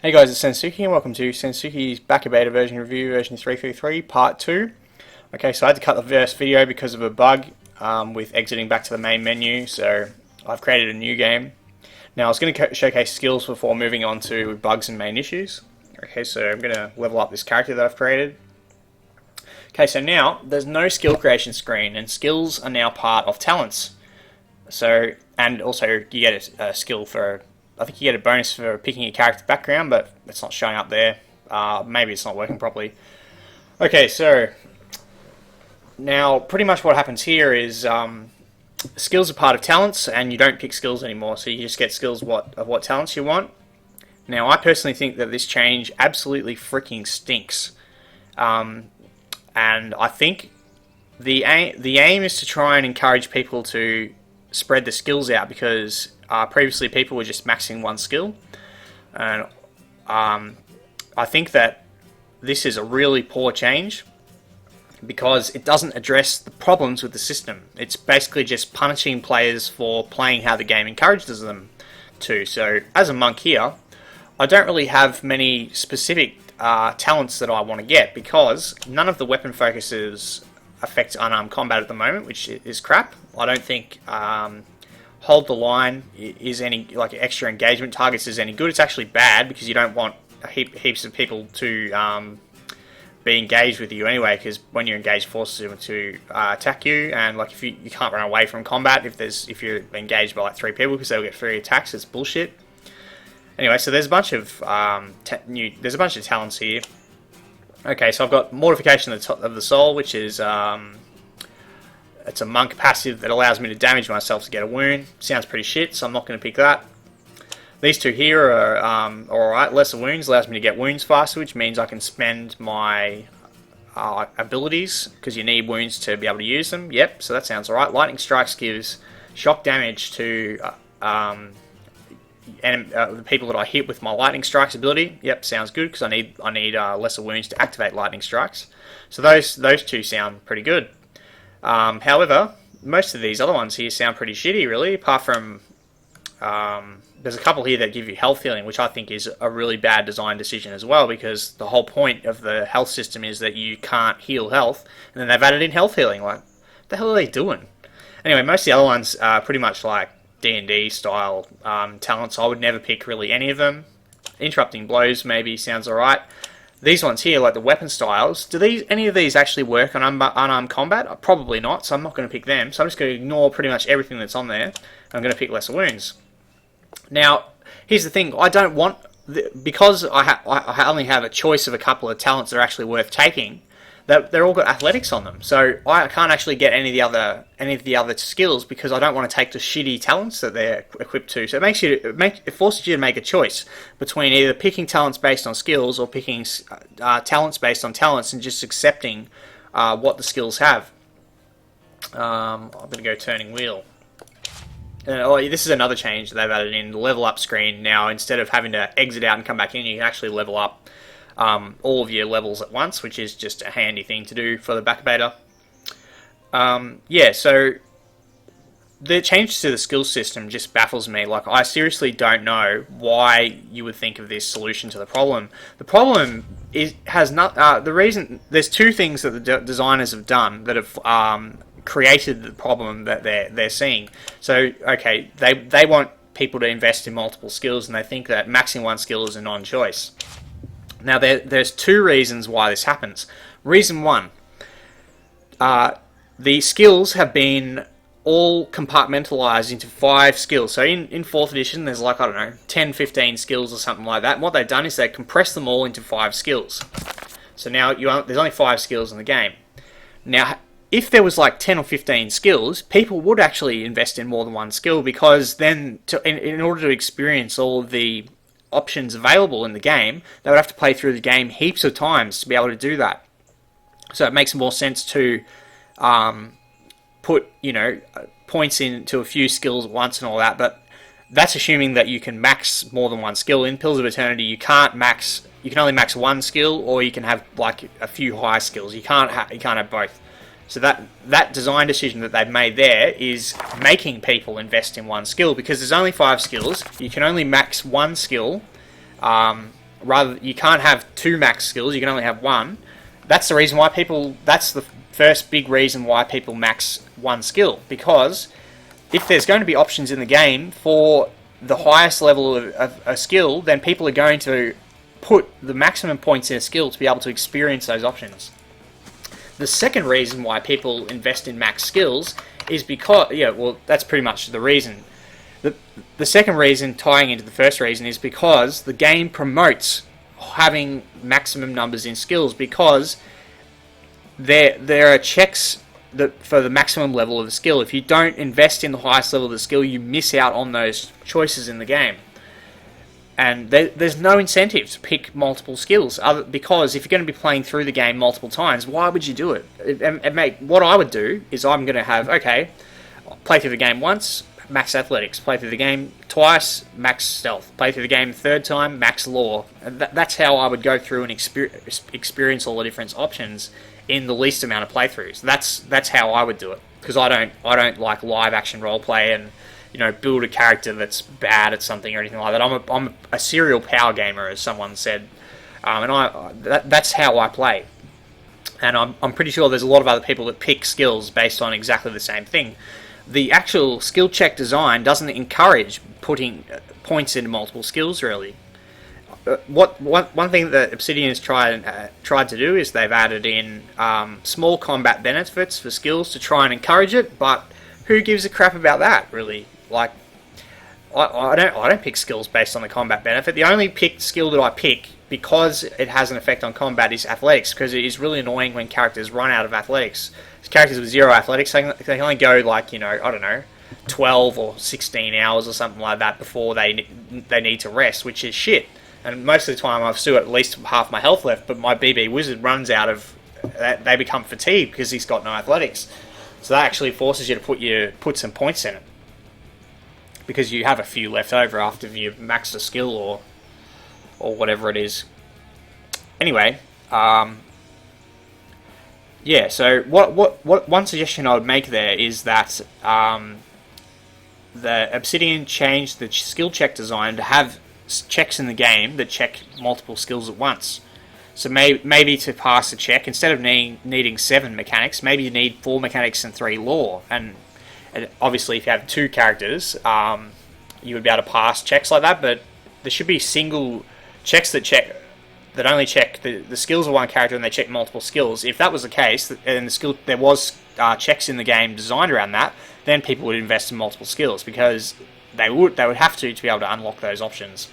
Hey guys, it's Sensuki and welcome to Sensuki's Backer Beta version review, version 333, part 2. Okay, so I had to cut the first video because of a bug with exiting back to the main menu, so I've created a new game. Now I was going to showcase skills before moving on to bugs and main issues. Okay, so I'm going to level up this character that I've created. Okay, so now there's no skill creation screen, and skills are now part of talents. So, and also you get a skill for, I think you get a bonus for picking a character background, but it's not showing up there. Maybe it's not working properly. Okay, so now pretty much what happens here is skills are part of talents, and you don't pick skills anymore, so you just get skills of what talents you want. Now, I personally think that this change absolutely freaking stinks. And I think the aim is to try and encourage people to spread the skills out, because previously people were just maxing one skill, and I think that this is a really poor change because it doesn't address the problems with the system. It's basically just punishing players for playing how the game encourages them to. So as a monk here, I don't really have many specific talents that I want to get, because none of the weapon focuses affect unarmed combat at the moment, which is crap. I don't think hold the line is any, like, extra engagement targets is any good. It's actually bad because you don't want heaps of people to be engaged with you anyway, because when you're engaged, forces them to attack you, and like if you can't run away from combat if you're engaged by like 3 people, because they'll get 3 attacks. It's bullshit. Anyway, so there's a bunch of talents here. Okay, so I've got Mortification of the Soul, which is it's a monk passive that allows me to damage myself to get a wound. Sounds pretty shit, so I'm not going to pick that. These two here are alright. Lesser Wounds allows me to get wounds faster, which means I can spend my abilities, because you need wounds to be able to use them. Yep, so that sounds alright. Lightning Strikes gives shock damage to the people that I hit with my Lightning Strikes ability. Yep, sounds good, because I need lesser wounds to activate Lightning Strikes. So those two sound pretty good. However, most of these other ones here sound pretty shitty, really, apart from there's a couple here that give you health healing, which I think is a really bad design decision as well, because the whole point of the health system is that you can't heal health, and then they've added in health healing. Like, what the hell are they doing? Anyway, most of the other ones are pretty much like D&D style talents. I would never pick really any of them. Interrupting Blows maybe sounds alright. These ones here, like the weapon styles, do any of these actually work on unarmed combat? Probably not, so I'm not going to pick them. So I'm just going to ignore pretty much everything that's on there. I'm going to pick Lesser Wounds. Now, here's the thing. I don't want, because I only have a choice of a couple of talents that are actually worth taking, that they're all got athletics on them, so I can't actually get any of the other skills, because I don't want to take the shitty talents that they're equipped to. So it forces you to make a choice between either picking talents based on skills or picking talents based on talents, and just accepting what the skills have. I'm going to go Turning Wheel. This is another change that they've added in the level up screen. Now, instead of having to exit out and come back in, you can actually level up all of your levels at once, which is just a handy thing to do for the back beta. Yeah, so the change to the skill system just baffles me. Like, I seriously don't know why you would think of this solution to the problem. The problem has not the reason. There's two things that the designers have done that have created the problem that they're seeing. So, okay, they want people to invest in multiple skills, and they think that maxing one skill is a non-choice. Now, there's two reasons why this happens. Reason one, the skills have been all compartmentalized into 5 skills. So in 4th edition, there's like, I don't know, 10, 15 skills or something like that. And what they've done is they compressed them all into 5 skills. So now there's only 5 skills in the game. Now, if there was like 10 or 15 skills, people would actually invest in more than one skill, because then in order to experience all of the options available in the game, they would have to play through the game heaps of times to be able to do that. So it makes more sense to put, points into a few skills at once and all that, but that's assuming that you can max more than one skill. In Pillars of Eternity, you can only max one skill, or you can have like a few high skills. You can't have both. So that design decision that they've made there is making people invest in one skill, because there's only 5 skills. You can only max one skill, rather you can't have two max skills, you can only have one. That's the reason why people, that's the first big reason why people max one skill, because if there's going to be options in the game for the highest level of a skill, then people are going to put the maximum points in a skill to be able to experience those options. The second reason why people invest in max skills is because, yeah, well, that's pretty much the reason. The second reason, tying into the first reason, is because the game promotes having maximum numbers in skills, because there are checks that for the maximum level of the skill. If you don't invest in the highest level of the skill, you miss out on those choices in the game. And there's no incentive to pick multiple skills, because if you're going to be playing through the game multiple times, why would you do it? What I would do is I'm going to have, okay, play through the game once, max athletics. Play through the game twice, max stealth. Play through the game third time, max lore. And that's how I would go through and experience all the different options in the least amount of playthroughs. That's how I would do it, because I don't like live action roleplay and build a character that's bad at something or anything like that. I'm a serial power gamer, as someone said, and that's how I play. And I'm pretty sure there's a lot of other people that pick skills based on exactly the same thing. The actual skill check design doesn't encourage putting points into multiple skills, really. One thing that Obsidian has tried to do is they've added in small combat benefits for skills to try and encourage it, but who gives a crap about that, really? Like, I don't pick skills based on the combat benefit. The only picked skill that I pick, because it has an effect on combat, is athletics, because it is really annoying when characters run out of athletics. Characters with 0 athletics, they can only go 12 or 16 hours or something like that before they need to rest, which is shit. And most of the time I've still got at least half my health left, but my BB wizard runs out of, they become fatigued because he's got no athletics. So that actually forces you to put some points in it, because you have a few left over after you've maxed a skill or whatever it is. Anyway, yeah. So what one suggestion I would make there is that the Obsidian changed the skill check design to have checks in the game that check multiple skills at once. So maybe to pass a check, instead of needing 7 mechanics, maybe you need 4 mechanics and 3 lore. And obviously, if you have 2 characters, you would be able to pass checks like that. But there should be single checks that only check the skills of one character, and they check multiple skills. If that was the case, and there was checks in the game designed around that, then people would invest in multiple skills, because they would have to be able to unlock those options.